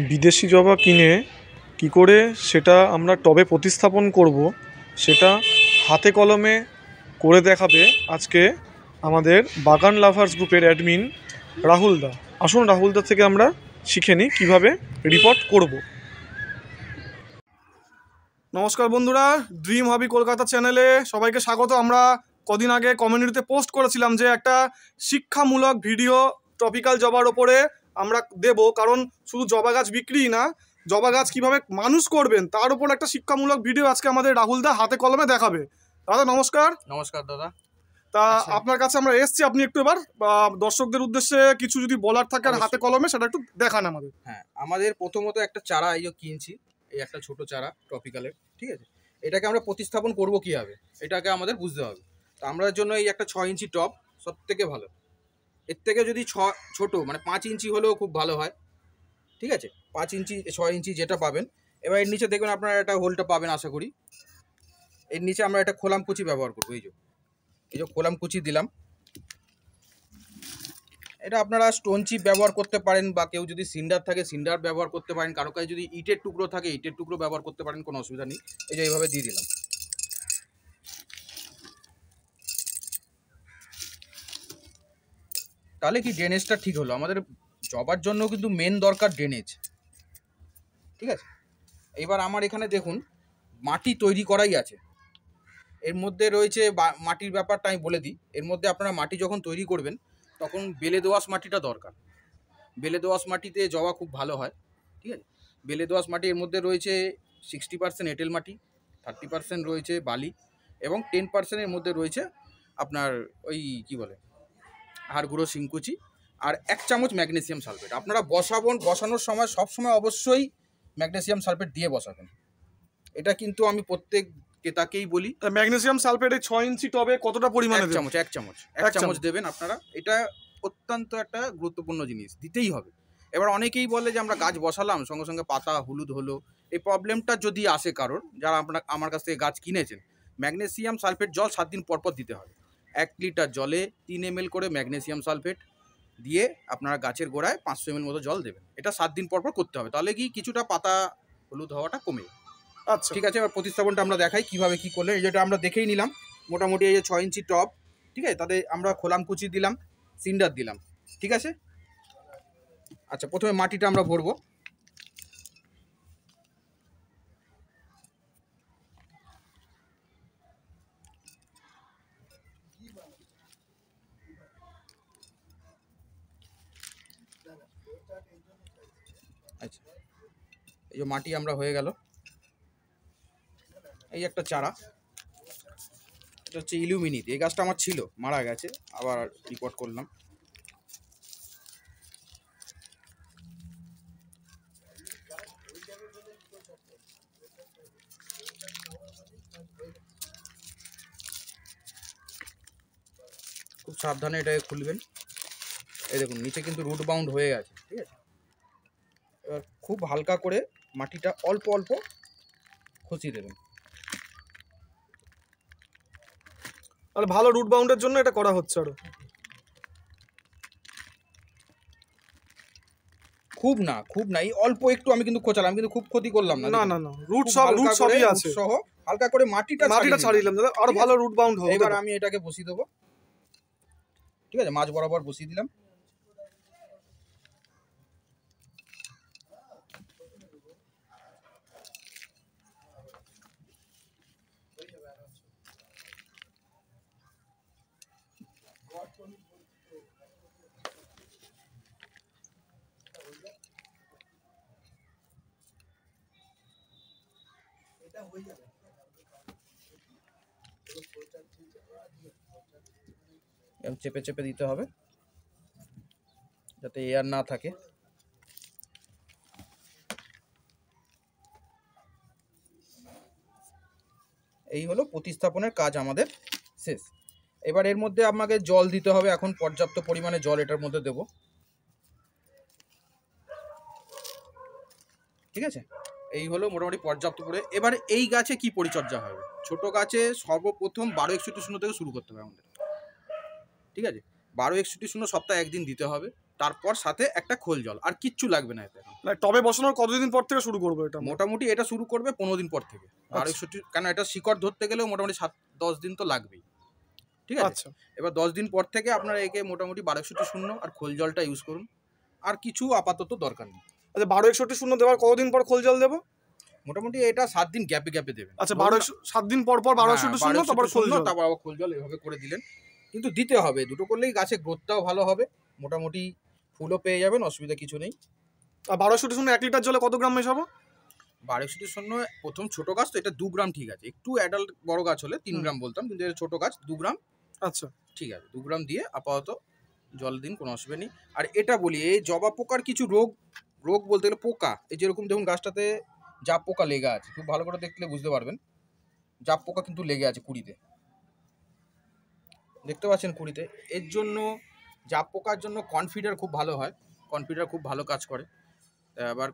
বিদেশি জবা কিনে কি করে সেটা আমরা টবে প্রতিস্থাপন করব সেটা হাতে কলমে করে দেখাবে আজকে আমাদের বাগান লাভার্স গ্রুপের অ্যাডমিন রাহুল দা। আসুন রাহুল দা থেকে আমরা শিখে নিই কীভাবে রিপোর্ট করব। নমস্কার বন্ধুরা, ড্রিম হবি কলকাতা চ্যানেলে সবাইকে স্বাগত। আমরা কদিন আগে কমিউনিটিতে পোস্ট করেছিলাম যে একটা শিক্ষামূলক ভিডিও ট্রপিক্যাল জবার ওপরে আমরা দেব, কারণ শুধু জবা গাছ বিক্রি না, জবা গাছ কীভাবে মানুষ করবেন তার উপর একটা শিক্ষামূলক ভিডিও আজকে আমাদের রাহুল দা হাতে কলমে দেখাবে। দাদা নমস্কার। নমস্কার দাদা। তা আপনার কাছে আমরা এসছি, আপনি একটু এবার দর্শকদের উদ্দেশ্যে কিছু যদি বলার থাকে আর হাতে কলমে সেটা একটু দেখান আমাদের। হ্যাঁ, আমাদের প্রথমত একটা চারা এই যে কিনছি, এই একটা ছোট চারা ট্রপিক্যালের, ঠিক আছে। এটাকে আমরা প্রতিস্থাপন করব কীভাবে এটাকে আমাদের বুঝতে হবে। তো আমরা জন্য এই একটা 6 ইঞ্চি টব সব থেকে ভালো। এর থেকে যদি ছোট মানে 5 ইঞ্চি হলেও খুব ভালো হয়, ঠিক আছে। 5 ইঞ্চি 6 ইঞ্চি যেটা পাবেন। এবার এর নিচে দেখবেন আপনারা একটা হোলটা পাবেন আশা করি। এর নিচে আমরা একটা খোলাম কুচি ব্যবহার করবো। এই যে খোলাম কুচি দিলাম। এটা আপনারা স্টোন চিপ ব্যবহার করতে পারেন, বা কেউ যদি সিন্ডার থাকে সিন্ডার ব্যবহার করতে পারেন, কারো কাছে যদি ইটের টুকরো থাকে ইটের টুকরো ব্যবহার করতে পারেন, কোনো অসুবিধা নেই। এই যে এইভাবে দিয়ে দিলাম। তাহলে কি ড্রেনেজটা ঠিক হলো। আমাদের জবার জন্য কিন্তু মেন দরকার ড্রেনেজ, ঠিক আছে। এবার আমার এখানে দেখুন মাটি তৈরি করাই আছে। এর মধ্যে রয়েছে মাটির ব্যাপারটা আমি বলে দিই। এর মধ্যে আপনারা মাটি যখন তৈরি করবেন তখন বেলে দোআঁশ মাটিটা দরকার। বেলে দোআঁশ মাটিতে জবা খুব ভালো হয়, ঠিক আছে। বেলে দোআঁশ মাটি এর মধ্যে রয়েছে 60% এঁটেল মাটি, 30% রয়েছে বালি, এবং 10%-এর মধ্যে রয়েছে আপনার ওই কি বলে হাড় গুঁড়ো শিংকুচি, আর 1 চামচ ম্যাগনেসিয়াম সালফেট। আপনারা বসানোর সময় সবসময় অবশ্যই ম্যাগনেসিয়াম সালফেট দিয়ে বসাবেন। এটা কিন্তু আমি প্রত্যেক ক্রেতাকেই বলি। ম্যাগনেসিয়াম সালফেট এই 6 ইঞ্চি টবে কতটা পরিমাণে? 1 চামচ দেবেন আপনারা। এটা অত্যন্ত একটা গুরুত্বপূর্ণ জিনিস, দিতেই হবে। এবার অনেকেই বলে যে আমরা গাছ বসালাম সঙ্গে সঙ্গে পাতা হলুদ হলো। এই প্রবলেমটা যদি আসে কারোর, যারা আমার কাছ থেকে গাছ কিনেছেন, ম্যাগনেসিয়াম সালফেট জল 7 দিন পর পর দিতে হবে। 1 লিটার জলে 3 ml করে ম্যাগনেসিয়াম সালফেট দিয়ে আপনারা গাছের গোড়ায় 500 ml মতো জল দেবেন। এটা 7 দিন পর পর করতে হবে, তাহলে কি কিছুটা পাতা হলুদ হওয়াটা কমে। আচ্ছা ঠিক আছে। এবার প্রতিস্থাপনটা আমরা দেখাই কিভাবে কি করলে। যেটা আমরা দেখেই নিলাম মোটামুটি এই যে 6 ইঞ্চি টব, ঠিক আছে। তাতে আমরা খোলাম কুচি দিলাম, সিন্ডার দিলাম, ঠিক আছে। আচ্ছা, প্রথমে মাটিটা আমরা ভরবো। আচ্ছা, এই যে মাটি আমরা হয়ে গেল। এই একটা চারা, এটা হচ্ছে ইলুমিনিট। এই গাছটা আমার ছিল, মারা গেছে, আবার রিপোর্ট করলাম। খুব সাবধানে এটাকে খুলবেন। এই দেখুন নিচে কিন্তু রুট বাউন্ড হয়ে গেছে, ঠিক আছে। এবার খুব হালকা করে মাটিটা অল্প অল্প খসিয়ে দেবেন। তাহলে ভালো রুট বাউন্ডের জন্য এটা করা হচ্ছে। আরো খুব না এই অল্প একটু আমি কিন্তু খোঁচালাম, কিন্তু খুব ক্ষতি করলাম না। না না না, রুট সবই আছে। সহ হালকা করে মাটিটা ছাড়িলাম দাদা, আরো ভালো রুট বাউন্ড হবে। এবার আমি এটাকে বসিয়ে দেবো, ঠিক আছে। মাঝ বরাবর বসিয়ে দিলাম। চেপে চেপে দিতে হবে যাতে এয়ার না থাকে। এই হলো প্রতিস্থাপনের কাজ আমাদের শেষ। এবার এর মধ্যে আমাকে জল দিতে হবে। এখন পর্যাপ্ত পরিমাণে জল এটার মধ্যে দেব, ঠিক আছে। এই হলো মোটামুটি পর্যাপ্ত করে। এবার এই গাছে কি পরিচর্যা হবে? ছোট গাছে সর্বপ্রথম 12-61 থেকে শুরু করতে হবে আমাদের, ঠিক আছে। 12-61 সপ্তাহে 1 দিন দিতে হবে। তারপর সাথে একটা খোল জল, আর কিচ্ছু লাগবে না এতে। টবে বসানোর কতদিন পর থেকে শুরু করবো এটা? মোটামুটি এটা শুরু করবে 15 দিন পর থেকে। 1261, কেন এটা শিকড় ধরতে গেলেও মোটামুটি 7-10 দিন তো লাগবেই, ঠিক আছে? আচ্ছা এবার 10 দিন পর থেকে আপনারা একে মোটামুটি 1261 আর খোল জলটা ইউজ করুন, আর কিছু আপাতত দরকার নেই। আচ্ছা 1261 দেওয়ার কতদিন পর খোল জল দেবো? মোটামুটি এটা 7 দিন গ্যাপে গ্যাপে দেবেন। আচ্ছা 7 দিন পর পর 1260 তারপর খোল জল, তারপর আবার খোল জল এভাবে করে দিলেন। কিন্তু দিতে হবে, দুটো করলেই গাছে গ্রোথটাও ভালো হবে, মোটামুটি ফুলও পেয়ে যাবেন, অসুবিধা কিছু নেই। আর 1260 1 লিটার জলে কত গ্রাম মেশাবো? 1260 প্রথম ছোট গাছ তো এটা 2 গ্রাম ঠিক আছে, একটু অ্যাডাল্ট বড় গাছ হলে 3 গ্রাম বলতাম, কিন্তু এটা ছোট গাছ 2 গ্রাম আচ্ছা ঠিক আছে। 2 গ্রাম দিয়ে আপাতত জল দিন, কোনো অসুবিধা নেই। আর এটা বলি, এই জবা পোকার কিছু রোগ বলতে গেলে পোকা, এই যেরকম দেখুন গাছটাতে জাপ পোকা লেগে আছে, খুব ভালো করে দেখলে বুঝতে পারবেন, জাপ পোকা কিন্তু লেগে আছে কুড়িতে, দেখতে পাচ্ছেন কুড়িতে। এর জন্য জাপ পোকার জন্য কনফিডার খুব ভালো হয়, কনফিডার খুব ভালো কাজ করে। এবার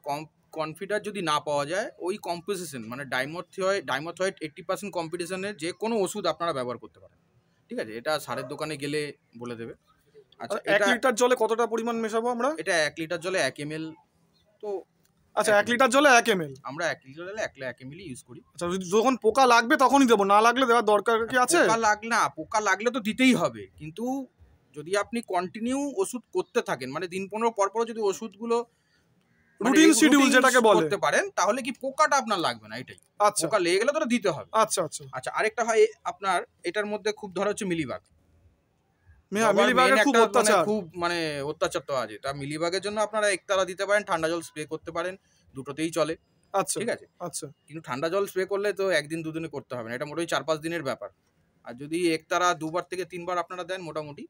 কনফিডার যদি না পাওয়া যায়, ওই কম্পোজিশন মানে ডাইমোথয়েট 80% কম্পিটিশনের যে কোনো ওষুধ আপনারা ব্যবহার করতে পারেন, ঠিক আছে? এটা সারের দোকানে গেলে বলে দেবে। আচ্ছা 1 লিটার জলে কতটা পরিমাণ মেশাবো আমরা? এটা 1 লিটার জলে 1 ml। তো আচ্ছা 1 লিটার জলে 1 ml আমরা 1 লিটার জলে 1 ml ইউজ করি। আচ্ছা যখন পোকা লাগবে তখনই দেবো, না লাগলে দেওয়ার দরকার কি আছে? পোকা লাগলে তো দিতেই হবে, কিন্তু যদি আপনি কন্টিনিউ ওষুধ করতে থাকেন, মানে দিন 15 পর পর যদি ওষুধগুলো রুটিন শিডিউল যেটাকে বলে করতে পারেন, তাহলে কি পোকাটা আপনার লাগবে না, এটাই। আচ্ছা পোকা লেগে গেলে তো দিতে হবে। আচ্ছা আচ্ছা আচ্ছা আরেকটা হয় আপনার এটার মধ্যে খুব ধরা হচ্ছে মিলিবাগ। মিলিবাগের খুব অত্যাচার, খুব মানে অত্যাচার তো আছে, তা মিলিবাগের জন্য আপনারা একতারা দিতে পারেন, ঠান্ডা জল স্প্রে করতে পারেন, দুটোতেই চলে, আচ্ছা ঠিক আছে? আচ্ছা কিন্তু ঠান্ডা জল স্প্রে করলে তো একদিন দুদিনে করতে হবে না, এটা মোটামুটি 4-5 দিনের ব্যাপার। আর যদি একতারা 2বার থেকে 3বার আপনারা দেন, মোটামুটি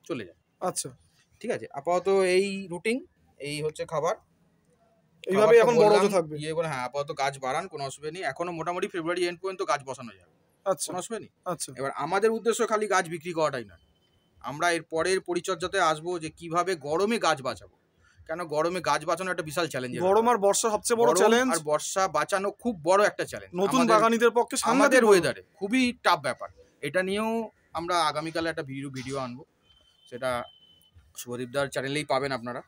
চলে যায়, আচ্ছা ঠিক আছে? আপাতত এই রুটিন, এই হচ্ছে খাবার, এইভাবে এখন বড় হতে থাকবে। হ্যাঁ আপাতত গাছ বাড়ান, কোনো অসুবিধা নেই। এখনো মোটামুটি ফেব্রুয়ারি এন্ড পর্যন্ত গাছ বসানো যাবে, আচ্ছা কোনো অসুবিধা নেই। আচ্ছা এবার আমাদের উদ্দেশ্য খালি গাছ বিক্রি করাটাই নয়, আমরা এর পরের পরিচর্যাতে আসবো যে কিভাবে গরমে গাছ বাঁচাবো, কেন গরমে গাছ বাঁচানো একটা বিশাল চ্যালেঞ্জ। গরম আর বর্ষা সবচেয়ে বড় চ্যালেঞ্জ, আর বর্ষা বাঁচানো খুব বড় একটা চ্যালেঞ্জ নতুন বাগানীদের পক্ষে, আমাদের ওয়েদারে খুবই টাফ ব্যাপার। এটা নিয়েও আমরা আগামীকালে একটা ভিডিও আনবো, সেটা শুভদীপদার চ্যানেলেই পাবেন আপনারা।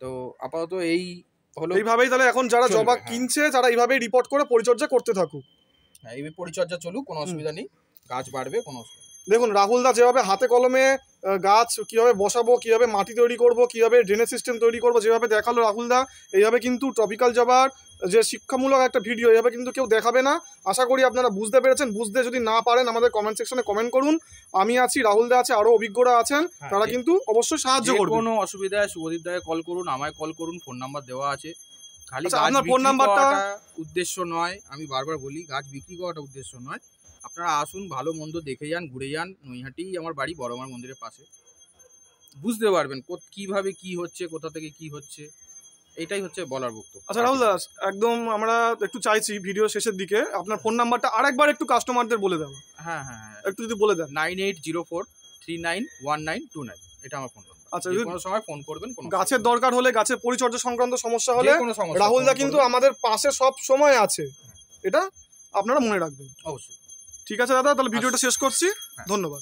তো আপাতত এই হলো, এইভাবেই তাহলে এখন যারা জবা কিনছে তারা এইভাবেই রিপোর্ট করে পরিচর্যা করতে থাকুক। হ্যাঁ এই পরিচর্যা চলুক, কোনো অসুবিধা নেই, গাছ বাড়বে, কোনো অসুবিধা। দেখুন রাহুল দা যেভাবে হাতে কলমে গাছ কিভাবে বসাবো, কিভাবে মাটি তৈরি করব, কিভাবে ড্রেনেজ সিস্টেম তৈরি করব, যেভাবে দেখালো রাহুল দা, এইভাবে কিন্তু ট্রপিক্যাল জবার যে শিক্ষামূলক একটা ভিডিও, এইভাবে কিন্তু কেউ দেখাবে না। আশা করি আপনারা বুঝতে পেরেছেন। বুঝতে যদি না পারেন আমাদের কমেন্ট সেকশনে কমেন্ট করুন, আমি আছি, রাহুল দা আছে, আরও অভিজ্ঞরা আছেন, তারা কিন্তু অবশ্যই সাহায্য করবে। কোনো অসুবিধায় শুভদীপ দাকে কল করুন, আমায় কল করুন, ফোন নাম্বার দেওয়া আছে। খালি আপনার ফোন নাম্বারটা উদ্দেশ্য নয়, আমি বারবার বলি, গাছ বিক্রি করাটা উদ্দেশ্য নয়। আপনারা আসুন, ভালো মন্দ দেখে যান, ঘুরে যান। নৈহাটি আমার বাড়ি, বড়মার মন্দিরের পাশে, বুঝতে পারবেন কিভাবে কি হচ্ছে, কোথা থেকে কি হচ্ছে, এটাই হচ্ছে বলার বক্তব্য। আচ্ছা রাহুল দাস, একদম আমরা একটু চাইছি ভিডিও শেষের দিকে আপনার ফোন নাম্বারটা আরেকবার একটু কাস্টমারদের বলে দেবো। হ্যাঁ হ্যাঁ হ্যাঁ, একটু যদি বলে দেন। 9804391929, এটা আমার ফোন নাম্বার। আচ্ছা কোনো সময় ফোন করবেন, কোনো গাছের দরকার হলে, গাছের পরিচর্যা সংক্রান্ত সমস্যা হলে রাহুল দা কিন্তু করবেন। আমাদের পাশে সব সময় আছে, এটা আপনারা মনে রাখবেন অবশ্যই। ঠিক আছে দাদা, তাহলে ভিডিওটা শেষ করছি, ধন্যবাদ।